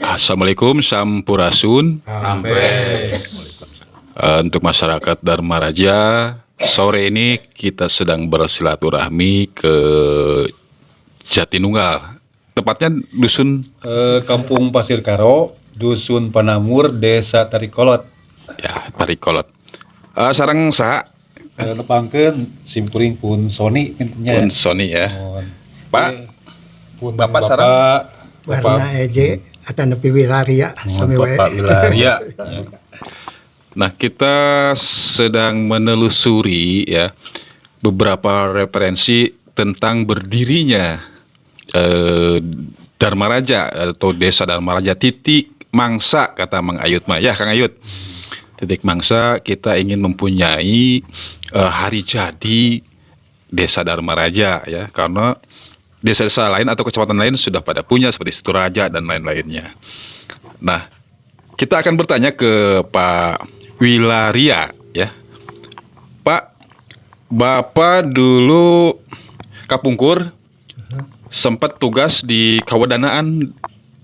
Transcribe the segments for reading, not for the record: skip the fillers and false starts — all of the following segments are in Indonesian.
Assalamualaikum, Sampurasun. Untuk masyarakat Dharma Raja, sore ini kita sedang bersilaturahmi ke Jatinunggal. Tepatnya dusun Kampung Pasir Karo, Dusun Panamur, Desa Tarikolot. ya Tarikolot. Sareng saha Nepangkeun simpuring pun Sony intinya. pun Sony ya. Pak, Pun Bapak sareng Warna eje atau nepi wilaria sami wae. Bapak Wilaria. Nah, kita sedang menelusuri ya beberapa referensi tentang berdirinya Dharma Raja atau Desa Dharma Raja titik mangsa kata Mang Ayut mah ya Kang Ayut. Titik mangsa kita ingin mempunyai hari jadi Desa Dharma Raja ya, karena desa-desa lain atau kecamatan lain sudah pada punya seperti Situraja dan lain-lainnya. Nah, kita akan bertanya ke Pak Wilaria ya. Pak, Bapak dulu kapungkur sempat tugas di Kawadanaan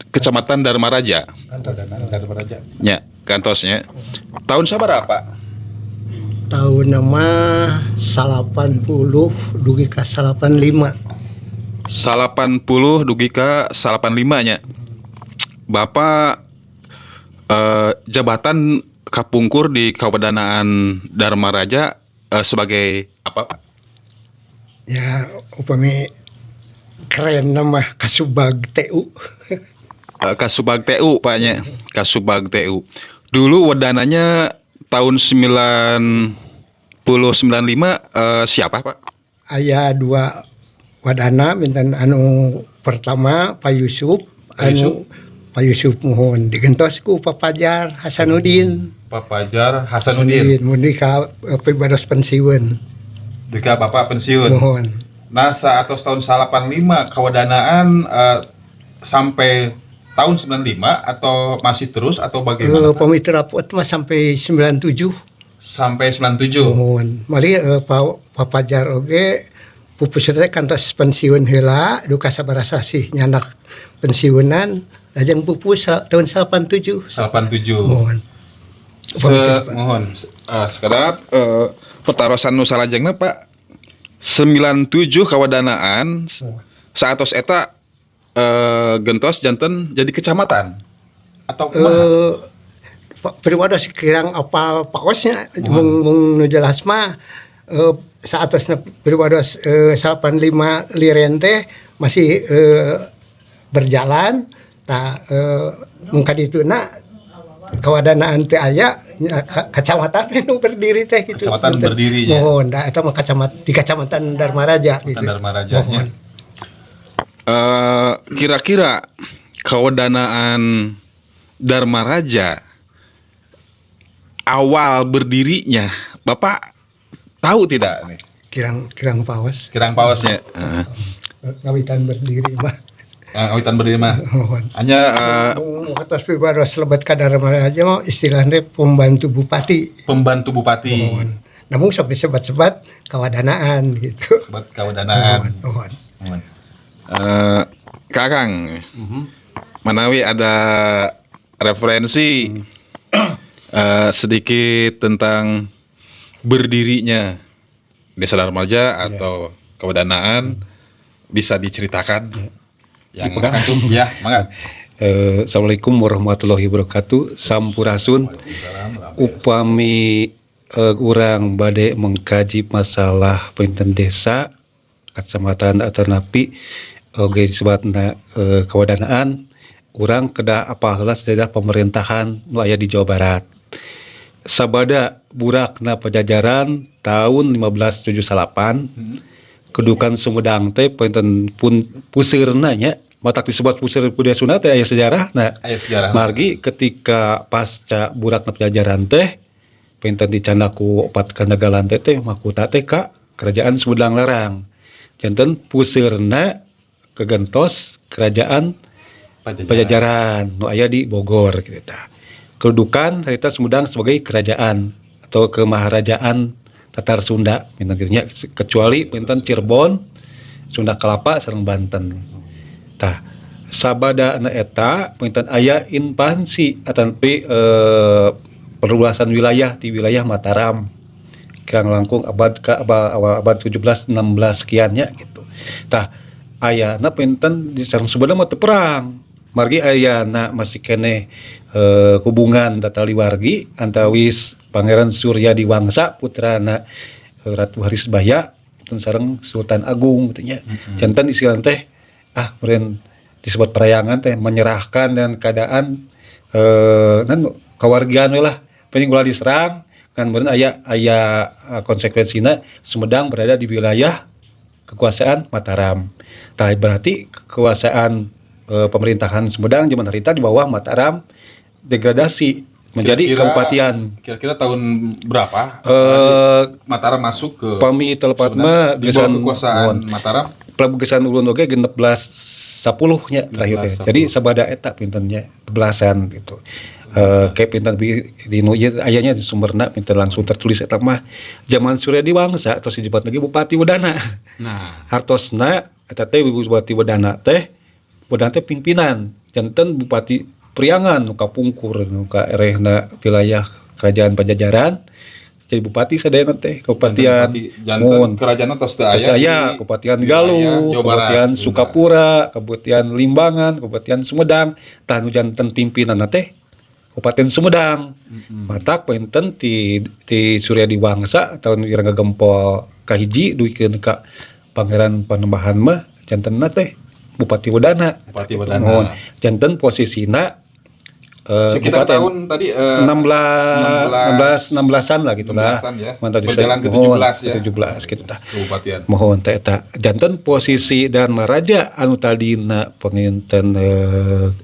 Kecamatan Dharma Raja. Dharma Raja. Ya, kantosnya. Tahun sabar Pak? Tahun nama 80 dugi ka 85. 80 dugi ka 85 nya. Bapak jabatan kapungkur di Kawadanaan Dharma Raja sebagai apa Pak? Ya upami keren nama Kasubag TU. Kasubag TU Paknya. Kasubag TU. Dulu wadananya tahun 95 siapa Pak? Aya dua wadana binten anu pertama Pak Yusuf, anu Pak Yusuf mohon digentos ku Pak Fajar Hasanuddin. Pak Fajar Hasanuddin. Mun ka pibados pensiun. Dika Bapak pensiun. Mohon. Nah, saat tahun 85 Kawadanaan sampai tahun 95 atau masih terus atau bagaimana? Pemitra pot mah sampai 97. Sampai 97. Mohon. Mali Pak Fajar oge pupus teh kantos pensiun heula duka sabaraha sih nyanak pensiunan lajeng pupus tahun 87. 87. Mohon. Mohon sekedap pertarosan nu salajengna Pak 97 Kawadanaan saatos eta gentos janten jadi kecamatan atau Periwados kirang apa pakosnya mung nu jelas mah saatosna periwados 85 liren teh masih berjalan tah mung kadituna Kawadanaan teh aya kecamatan nu berdiri teh gitu. Kecamatan berdiri ya. Mohon da eta mah di Kecamatan Dharma Raja gitu. Dharma Raja nya. Kira-kira Kawadanaan Dharma Raja awal berdirinya Bapak tahu tidak nih? Kirang pawas. Kirang pawasnya. Ngawitan berdiri mah. Awitan berdiri mah. Mohon. Hanya Atas pibados lebat ka Dharma Raja mah istilahnya pembantu bupati. pembantu bupati. Mohon. Namun sok disebat-sebat Kawadanaan gitu. Buat Kawadanaan. Mohon. Mohon. Kakang, Manawi ada referensi sedikit tentang berdirinya Desa Dharma Raja atau Kawadanaan, bisa diceritakan? Yang antum ya, mangga. Assalamualaikum warahmatullahi wabarakatuh. Sampurasun. Upami urang bade mengkaji masalah pinten desa kecamatan atau napi oge disebutna Kawadanaan, urang kedah apa heula sejarah pemerintahan nu aya di Jawa Barat. Sabada burakna pajajaran tahun 1578 kedukan Sumedang teh pinten pun puseurna nya matak disebut puseur budaya Sunda teh aya sejarahna. Aya sejarah. Margi ketika pasca burakna pajajaran teh pinten dicanda ku opat kanagalan teh mahkota teh ka kerajaan Sumedang Larang. Janten puseurna kegentos kerajaan Pajajaran nu aya di Bogor gitu tah. Kedudukan harita Sumedang sebagai kerajaan atau kemaharajaan Tatar Sunda pinten kitu nya, kecuali pinten Cirebon, Sunda Kelapa sareng Banten. Tah sabada na eta punten aya inpansi atanpi perluasan wilayah di wilayah Mataram kirang langkung awal abad 17 16 sekiannya gitu. Tah ayana punten di sareng sebenarnya mah teu perang. Margi ayana masih kene hubungan datali wargi antawis Pangeran Surya Diwangsa putrana Ratu Harisbaya sareng Sultan Agung gitu nya. Janten istilah teh meureun disebut perayangan teh menyerahkan dan keadaan kawargian we lah penting ulah diserang kan meureun aya konsekuensina Sumedang berada di wilayah kekuasaan Mataram. Tah berarti kekuasaan pemerintahan Sumedang zaman harita di bawah Mataram degradasi menjadi kabupaten. Kira-kira tahun berapa Mataram masuk ke pami telepat mah di bawah kekuasaan Mataram? Gesan ulun oge 1610 nya terakhir teh. Jadi sabada eta pintennya belasan gitu. Kayak pinten di nu ieu ayanya di sumberna pinten langsung tertulis eta mah zaman Surya Diwangsa tos dijabat lagi Bupati Wedana. Nah, hartosna eta teh Bupati Wedana teh pimpinan janten Bupati Priangan nu kapungkur nu ka erehna wilayah kerajaan Pajajaran jadi bupati sadayana teh Kabupaten janten kerajaan tos teu aya Kabupaten Galuh, Kabupaten Sukapura, Kabupaten Limbangan, Kabupaten Sumedang, tah nu janten pimpinanna teh Kabupaten Sumedang. Matak penten ti Surya Diwangsa tahun Irangga Gempol kahiji duikeun ka Pangeran Panembahan mah jantenna teh Bupati Wedana. Janten posisina sekitar tahun tadi 16-an lah gitu lah. Ya. Berjalan ke 17 ya. 17 gitu tah. Kabupaten. Mohon teh eta janten posisi Dharma Raja anu tadina penginten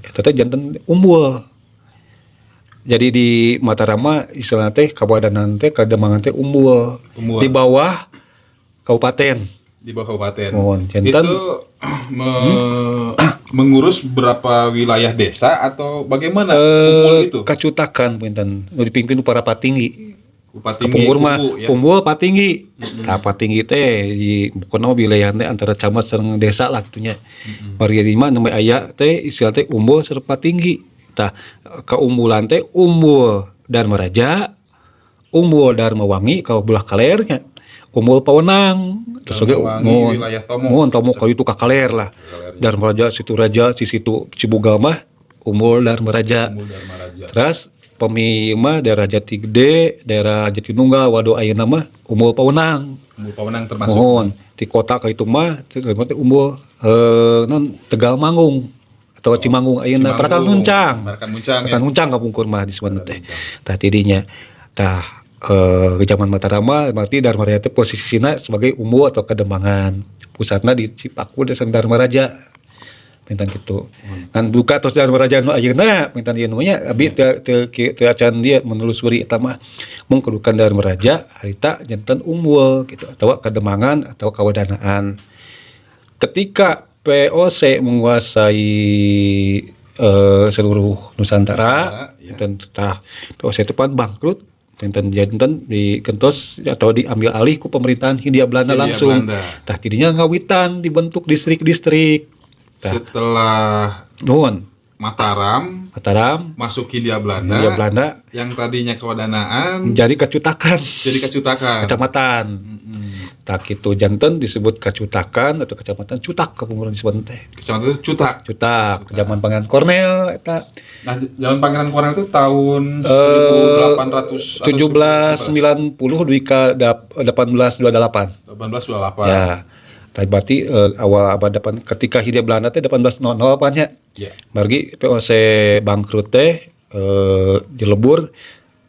eta teh janten unggul. Jadi di Mataram istilahna teh kabadanan teh kademangan teh unggul. Di bawah kabupaten. Di bawah kabupaten. Mohon janten itu mengurus berapa wilayah desa atau bagaimana itu? Kacutakan pinten dipimpin para patinggi. Patinggi Punggur mah Punggul patinggi. Tah patinggi teh di bukanna wilayah teh antara camat sareng desa lah gitunya. Bari di mah namanya aya teh istilah teh umbul sareng patinggi. Tah kaumbulan teh umbul Dharma Raja, umbul Dharma Wangi ka belah kalernya. Umbul Pawenang terus oge wilayah Tomo kalau itu ka kaler lah. Dharma Raja situ Cibugal mah umbul Dharma Raja. Terus pemima daerah Jati Gede, daerah Jatinunggal, Wado ayeuna mah umbul Pawenang. Umbul Pawenang termasuk. Mohon di kota ka itu mah umbul Tegal Manggung atau Cimanggung ayeuna Parakan Muncang. Parakan Muncang kapungkur mah di sana teh. Tah tidinya tah ke zaman Mataram berarti Dharma Raja itu posisinya sebagai umbul atau Kademangan. Pusatnya di Cipaku desa Dharma Raja. Pintan gitu. Kan buka tos Dharma Raja nu ayeuna pintan ieu nya abi teu acan dia menelusuri eta mah mung kedudukan Dharma Raja harita janten umbul gitu atau Kademangan atau Kawadanaan. Ketika POC menguasai seluruh Nusantara dan POC itu pan bangkrut janten di kentos atau diambil alih ku pemerintahan Hindia Belanda langsung. Tah tidinya ngawitan dibentuk distrik-distrik. Setelah Mataram masuk Hindia Belanda yang tadinya kewadanaan jadi kacutakan. Kecamatan. Tak itu janten disebut kacutakan atau kecamatan Cutak kapungkuran disebut teh. Kecamatan itu Cutak. Zaman Pangeran Kornel eta. Nah, zaman Pangeran Kornel itu tahun 1790 duwi ka 1828. Ya. Tapi berarti awal abad 8 ketika Hindia Belanda teh 1808 nya. Ya. Margi POC bangkrut teh dilebur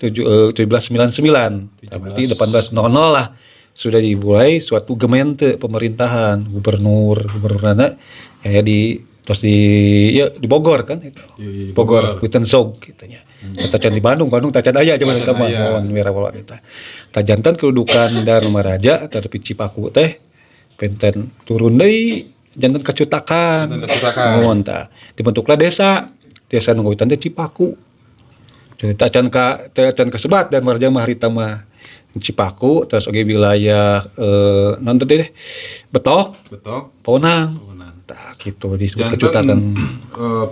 1799. Berarti 1800 lah sudah dimulai suatu gemente pemerintahan gubernurna ya di Bogor kan itu. Bogor Witensog kitanya. Eta can di Bandung tacan aya zaman eta mah mohon wirawala eta. Tajantan kedudukan Dharma Raja tapi Cipaku teh penten turun deui janten kacutakan. Mohon tah dibentuklah desa nu ngawitan teh Cipaku. Tacan kasebat Dharma Raja mah harita mah Cipaku, terus oge wilayah non teh deh Betok, Betul. Paunang. Benar. Tah gitu disebut Jantan kecutakan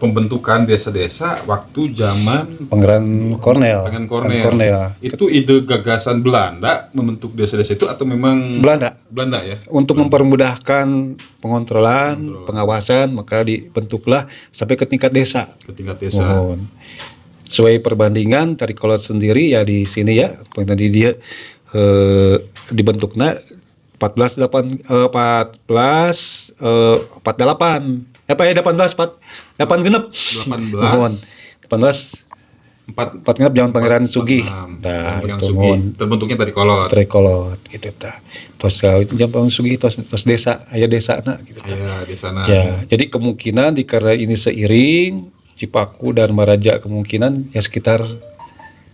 pembentukan desa-desa waktu zaman Pangeran Kornel. Pangeran Pangeran Kornel. Itu ide gagasan Belanda membentuk desa-desa itu atau memang Belanda Belanda ya? untuk mempermudahkan pengontrolan, pengawasan, maka dibentuklah sampai ke tingkat desa. Ke tingkat desa. Mohon. Sesuai perbandingan Tarikolot sendiri ya di sini ya, tadi dia dibentuknya 14 48 apa ya 8 genep 18 mohon 18 4 genep zaman Pangeran Sugih. Nah, Itu Sugi. mohon Terbentuknya dari kolot. Trikolot gitu tah. Terus itu zaman Pangeran Sugih terus desa aya desana gitu tah. Ya, di sana. Ya, jadi kemungkinan dikara ini seiring Cipaku dan Maraja kemungkinan ya sekitar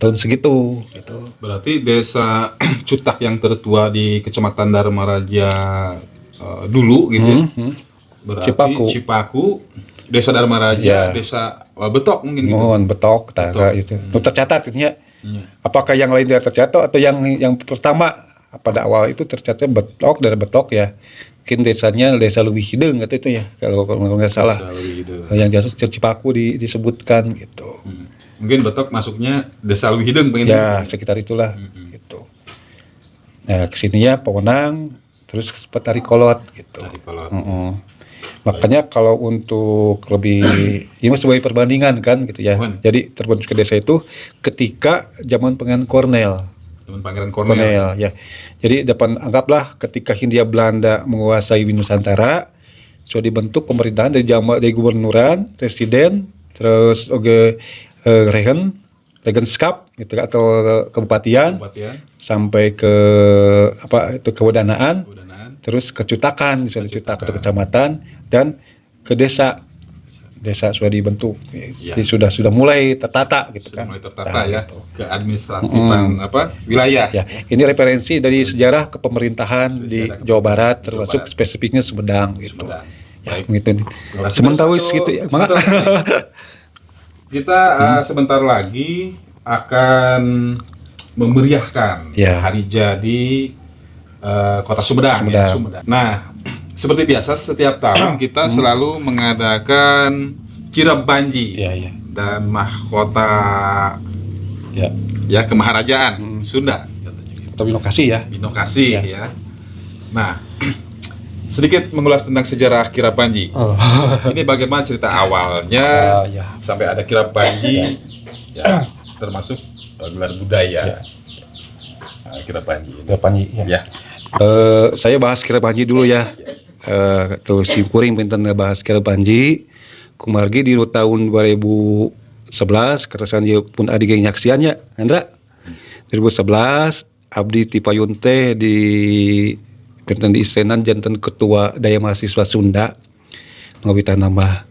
tahun segitu gitu. Berarti desa Cutak yang tertua di Kecamatan Dharmaraja dulu gitu ya. Berarti Cipaku, Desa Dharmaraja, Ya. Desa Betok mungkin gitu. Mohon Betok tangga itu. Tercatat gitu ya. Apakah yang lain tidak tercatat atau yang pertama pada awal itu tercatat Betok dari Betok ya. Mungkin desanya Desa Leuwih Hideung gitu itu ya kalau nggak salah. Desa Leuwih Hideung. Yang jatuh Cipaku disebutkan gitu. Mungkin Betok masuknya Desa Leuwih Hideung pengen Ya, sekitar itulah gitu. Nah, kesininya Paunang terus Tarikolot gitu. Tarikolot. Makanya kalau untuk lebih ini sebagai perbandingan kan gitu ya. Mohon. Jadi terbentuk desa itu ketika zaman Pangeran Kornel. Zaman Pangeran Kornel. Ya. Jadi anggaplah ketika Hindia Belanda menguasai Nusantara, sudah dibentuk pemerintahan dari gubernuran, presiden, terus Regenskap gitu atau kebupatian sampai ke kewedanaan, terus kecutakan, misalnya Cutak atau kecamatan dan ke desa sudah dibentuk, jadi sudah mulai tertata gitu kan. Mulai tertata ya ke administratifan wilayah. Ya, ini referensi dari sejarah kepemerintahan di Jawa Barat termasuk spesifiknya Sumedang gitu. Ya, gitu. Sementara gitu ya. Kita sebentar lagi akan memeriahkan hari jadi Kota Sumedang. Ya, Sumedang. Nah, seperti biasa setiap tahun kita selalu mengadakan kirab banji dan mahkota ya kemaharajaan Sunda atau binokasi ya. Binokasi ya. Nah, sedikit mengulas tentang sejarah kirab banji. Ini bagaimana cerita awalnya sampai ada kirab banji, ya, termasuk gelar budaya. Kirab banji. Ya. Saya bahas kirab banji dulu ya. Terus simkuring pinten ngebahas kirab banji. Kumargi di tahun 2011 kerasan dia pun adi geng nyaksiannya, Andra. 2011 abdi ti payun teh di pinten di istenan janten ketua daya mahasiswa Sunda ngawitan nama.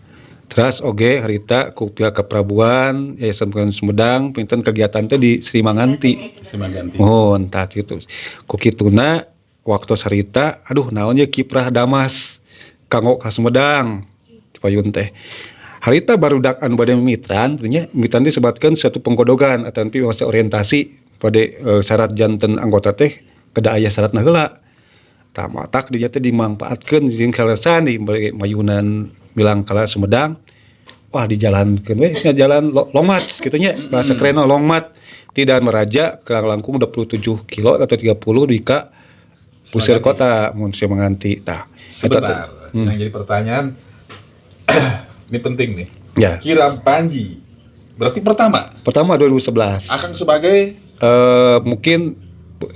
Terus oge harita ku pihak keprabuan Yayasan Pendidikan Sumedang pinten kegiatan teh di Sri Manganti. Mohon tah kitu. Ku kituna waktu sarita aduh naon ye kiprah Damas kanggo ka Sumedang payun teh. Harita barudak anu bade mimitran nya mimitran disebutkan satu penggodogan ataupun masa orientasi pada syarat janten anggota teh kada aya syaratna heula. Tah matak dia teh dimanfaatkeun jeung kalesan di mayunan bilang kala Sumedang. Wah dijalankeun we jalan longmat kitu nya bahasa kerenna longmat ti Dharmaraja ke langkung 27 kilo atau 30 di ka pusir kota mun Sri Manganti tah. Sebentar. Yang jadi pertanyaan ini penting nih. Ya. Kirab banji berarti pertama 2011. Akang sebagai mungkin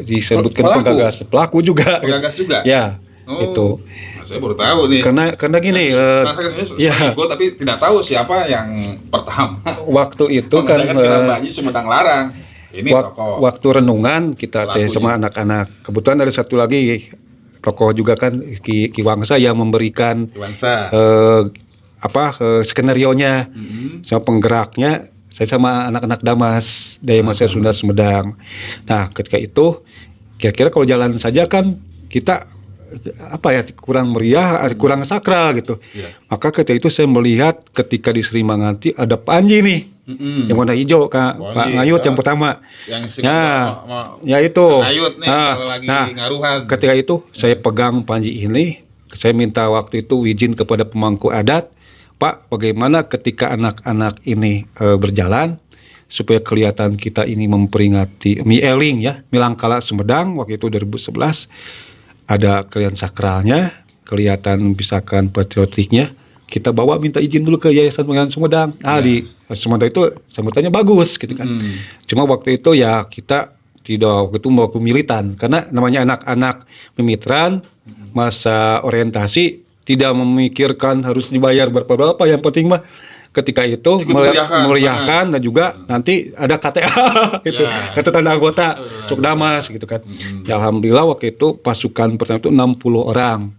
disebutkan pelaku juga. Penggagas juga. Ya. Itu. Nah, saya baru tahu nih. Karena gini, ya. Gue tapi tidak tahu siapa yang pertama. Waktu itu kan Kirab banji Sumedang Larang. Ini tokoh. Waktu renungan kita teh sama anak-anak. Kebetulan ada satu lagi tokoh juga kan Ki Wangsa yang memberikan skenario-nya sama penggeraknya. Saya sama anak-anak Damas dari Mahasiswa Sunda Sumedang. Nah, ketika itu kira-kira kalau jalan saja kan kita kurang meriah, kurang sakral gitu. Maka ketika itu saya melihat ketika di Sri Manganti ada Panji nih. Yang warna hijau Kak, Boli, Pak Ngayut yang pertama. Yang si Ya itu. Ngayut nih kalau lagi ngaruhan. Ketika itu saya pegang panji ini, saya minta waktu itu izin kepada pemangku adat, Pak, bagaimana ketika anak-anak ini berjalan supaya kelihatan kita ini memperingati Mieling ya, Milangkala Sumedang waktu itu 2011, ada kelihatan sakralnya, kelihatan misalkan patriotiknya, kita bawa minta izin dulu ke Yayasan Pengajian Sumedang. Di Sumedang itu sambutannya bagus gitu kan. Cuma waktu itu ya kita tidak waktu itu mau militan karena namanya anak-anak pemitran masa orientasi tidak memikirkan harus dibayar berapa yang penting mah ketika itu meriahkan dan juga nanti ada KTA gitu, kartu tanda anggota Sukdamas gitu kan. Ya alhamdulillah waktu itu pasukan pertama itu 60 orang.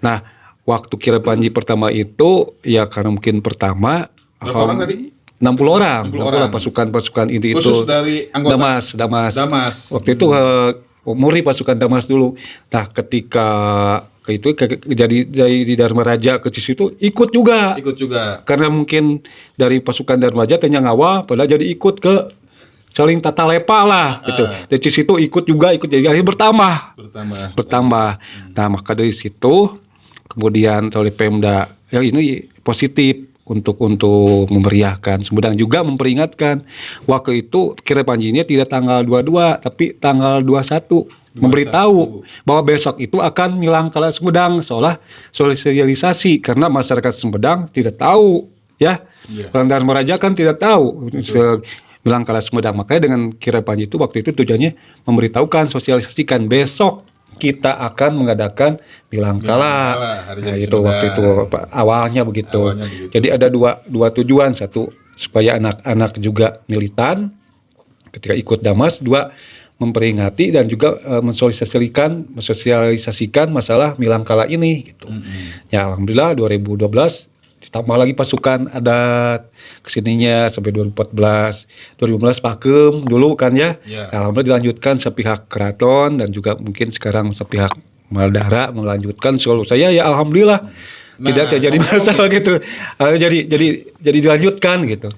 Nah, waktu kira panji pertama itu ya karena mungkin pertama berapa orang tadi? 60 orang pasukan ini khusus itu dari anggota Damas. Waktu itu Muri pasukan Damas dulu. Nah, ketika itu jadi dari Dharma Raja ke situ ikut juga. Karena mungkin dari pasukan Dharma Raja tanya ngawa pada jadi ikut ke saling tata lepa lah gitu. Dari situ ikut jadi akhirnya bertambah. Nah, maka dari situ kemudian oleh Pemda ya ini positif untuk memeriahkan Sumedang, juga memperingatkan waktu itu kira panjinya tidak tanggal 22 tapi tanggal 21 memberitahu bahwa besok itu akan Milangkala Sumedang, seolah sosialisasi karena masyarakat Sumedang tidak tahu ya. Orang Dharma Raja kan tidak tahu Milangkala Sumedang, makanya dengan kira panji itu waktu itu tujuannya memberitahukan, sosialisasikan besok kita akan mengadakan Milangkala. Nah, itu waktu itu awalnya begitu. Jadi ada dua tujuan, satu supaya anak-anak juga militan ketika ikut Damas, dua memperingati dan juga mensosialisasikan masalah Milangkala ini gitu. Ya alhamdulillah 2012 ditambah lagi pasukan adat kesininya sampai 2014 Pakem dulu kan ya. Alhamdulillah dilanjutkan sepihak keraton dan juga mungkin sekarang sepihak Maldara melanjutkan. Selalu saya ya alhamdulillah tidak terjadi masalah gitu. Jadi dilanjutkan gitu.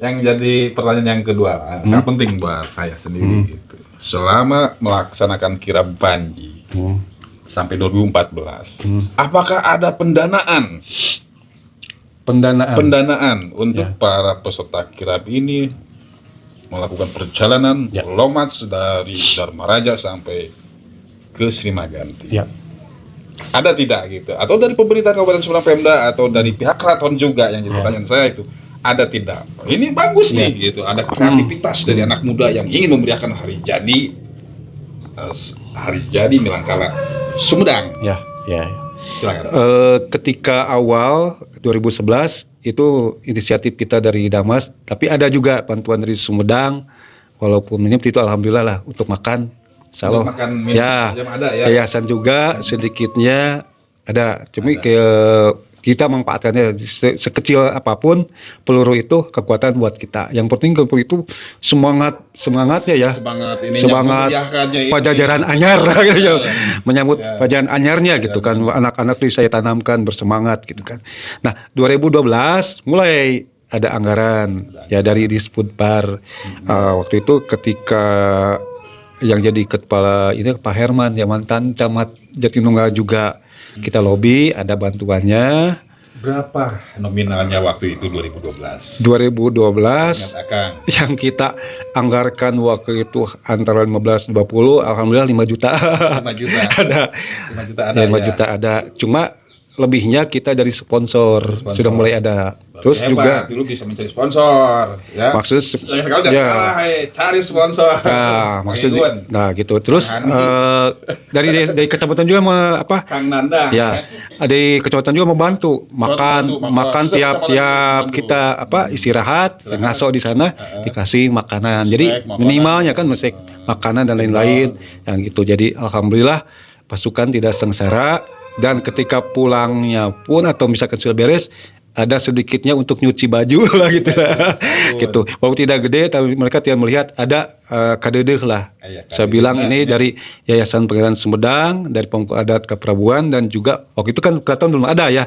Yang jadi pertanyaan yang kedua, sangat penting buat saya sendiri gitu. Selama melaksanakan kirab panji sampai 2014, apakah ada pendanaan untuk para peserta kirab ini melakukan perjalanan lomats dari Dharma Raja sampai ke Sri Maganti? Ada tidak gitu? Atau dari pemerintah Kabupaten Sumedang, Pemda, atau dari pihak keraton juga yang jadi pertanyaan saya itu? Ada tidak? Ini bagus nih gitu. Ada kreativitas dari anak muda yang ingin memeriahkan hari jadi Milangkala Sumedang. Silakan. Ketika awal 2011 itu inisiatif kita dari Damas, tapi ada juga bantuan dari Sumedang, walaupun ini itu alhamdulillah lah untuk makan. Salo. Ada ya. Yayasan juga sedikitnya ada. Cuma kita manfaatkannya sekecil apapun peluru itu kekuatan buat kita. Yang penting itu semangatnya ya. Semangat Pajajaran Anyar menyambut Pajajaran Anyarnya gitu kan. Anak-anak itu saya tanamkan bersemangat gitu kan. Nah, 2012 mulai ada anggaran ya dari Disputpar. Waktu itu ketika yang jadi kepala ini Pak Herman yang mantan camat Jatinunggal juga. Kita lobby, ada bantuannya. Berapa nominalnya waktu itu 2012? 2012 yang kita anggarkan waktu itu antara 15-20, alhamdulillah 5 juta. 5 juta. Ada. 5 juta ada. Cuma lebihnya kita dari sponsor. Sudah mulai ada. Terus juga dulu bisa mencari sponsor ya. Maksudnya cari sponsor. Nah, maksudnya gitu. Terus dari kecamatan juga Kang Nanda. Ya, dari kecamatan juga membantu makan tiap kita istirahat ngaso di sana dikasih makanan. Jadi minimalnya kan mesti makanan dan lain-lain yang gitu. Jadi alhamdulillah pasukan tidak sengsara. Dan ketika pulangnya pun atau misalkan sudah beres, ada sedikitnya untuk nyuci baju lah gitu lah. Gitu. Walaupun tidak gede tapi mereka tidak melihat ada kadedeh lah. Iya, Saya kadedeh bilang lah, ini ya. dari Yayasan Pengenalan Sumedang, dari Pemko Adat Kaprabuan dan juga waktu itu kan keraton belum ada ya.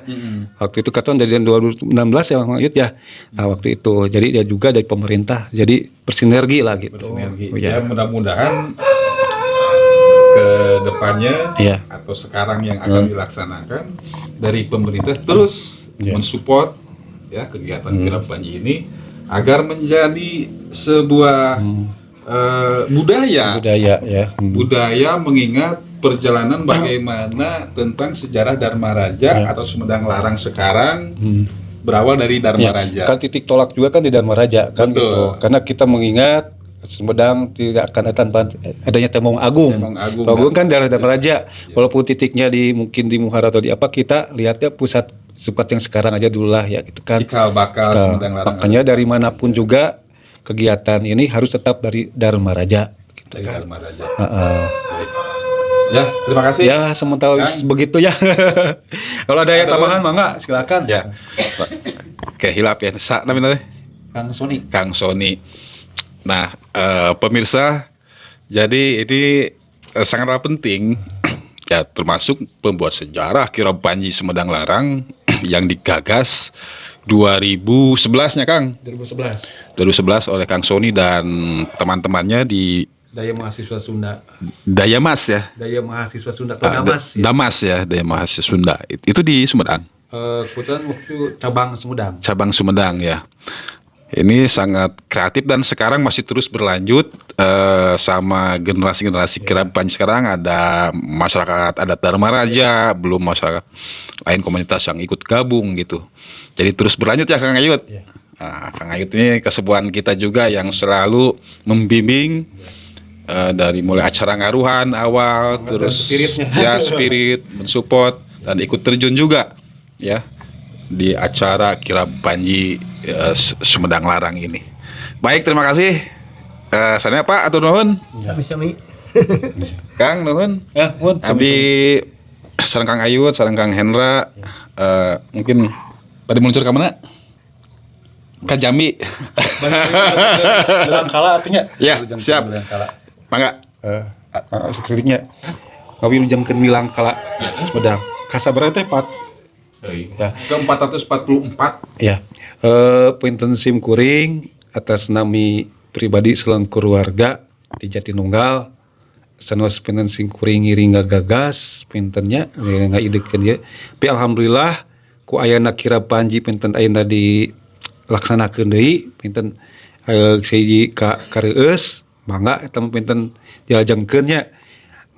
Waktu itu keraton dari 2016 ya Bang Ayut ya. Nah, waktu itu jadi dia juga dari pemerintah. Jadi bersinergi lah gitu. Bersinergi. Oh, Ya ya. mudah-mudahan ke depannya Iya. atau sekarang yang akan dilaksanakan dari pemerintah terus Iya. mensupport ya kegiatan kirab panji ini agar menjadi sebuah budaya Budaya ya. budaya mengingat perjalanan bagaimana tentang sejarah Dharma Raja Ya. atau Sumedang Larang sekarang Hmm. berawal dari Dharma Ya, Raja. kan titik tolak juga kan di Dharma Raja kan Betul. gitu. Karena kita mengingat Sumedang tidak akan ada tanpa adanya Temong Agung. Temong Agung, Temong Agung kan daerah Dharma Raja. Walaupun titiknya di mungkin di Muhara atau di apa, kita lihatnya pusat yang sekarang aja dulu lah ya gitu kan. Cikal bakal Nah, Sumedang Larang. makanya dari manapun juga kegiatan ini harus tetap dari Dharma Raja. Gitu dari kan. Dharma Raja. Baik. Ya, terima kasih. Ya sementara Kang. begitu ya. Kalau ada yang Ada tambahan mangga silakan. Ya. Oke, hilap ya. Namanya Kang Sony. Kang Sony. Nah, pemirsa, jadi ini sangatlah penting ya termasuk pembuat sejarah kirab panji Sumedang Larang yang digagas 2011-nya Kang. 2011. 2011 oleh Kang Sony dan teman-temannya di Daya Mahasiswa Sunda. Dayamas ya. Daya Mahasiswa Sunda atau Damas ya. Damas ya, Daya Mahasiswa Sunda. Itu di Sumedang. Kebetulan waktu cabang Sumedang. Cabang Sumedang ya. Ini sangat kreatif dan sekarang masih terus berlanjut sama generasi-generasi kirab panji sekarang ada masyarakat adat Dharma Raja, belum masyarakat lain komunitas yang ikut gabung gitu. Jadi terus berlanjut ya Kang Ayut. Ya. Nah, Kang Ayut ini kesepuhan kita juga yang selalu membimbing dari mulai acara ngaruhan awal terus spiritnya. ya spirit mensupport dan ikut terjun juga ya di acara kirab panji Sumedang Larang ini. Baik, terima kasih. Sana Pak atau nuhun? Sami-sami. Kang nuhun. Ya, mun. Abi sareng Kang Ayut, sareng Kang Hendra. Mungkin pada meluncur ke mana? Ke Jambi. Bilang kala artinya. Ya, siap. Bilang kala. Mangga. Sekelilingnya. Ngawi lujamkeun bilang kala Sumedang. Kasabar teh Pak. Ya. Ke 444. Ya. Pinten sim kuring atas nami pribadi selang keluarga di Jatinunggal. Sanes pinten sim kuring ngiring gagas pintennya ngaidekeun ye. Tapi alhamdulillah ku ayana kirab panji pinten ayeuna dilaksanakeun deui pinten siji ka kareueus mangga eta pinten dilajengkeun nya.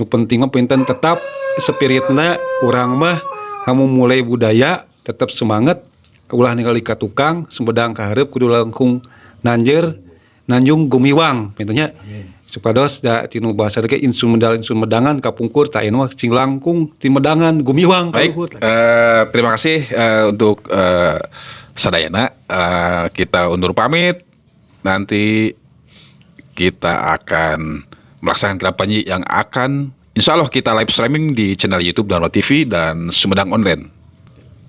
Nu penting mah pinten tetap spiritna urang mah kamu mulai budaya tetap semangat ulah ningali ka tukang Sumedang ka hareup kudu langkung nanjung gumiwang pintunya supados da tinu bahasa ge insun medangan kapungkur ta anu mah cing langkung ti medangan gumiwang Baik, terima kasih untuk sadayana. Kita undur pamit. Nanti kita akan melaksanakan kirab panji yang akan insya Allah kita live streaming di channel YouTube Dharma TV dan Sumedang Online.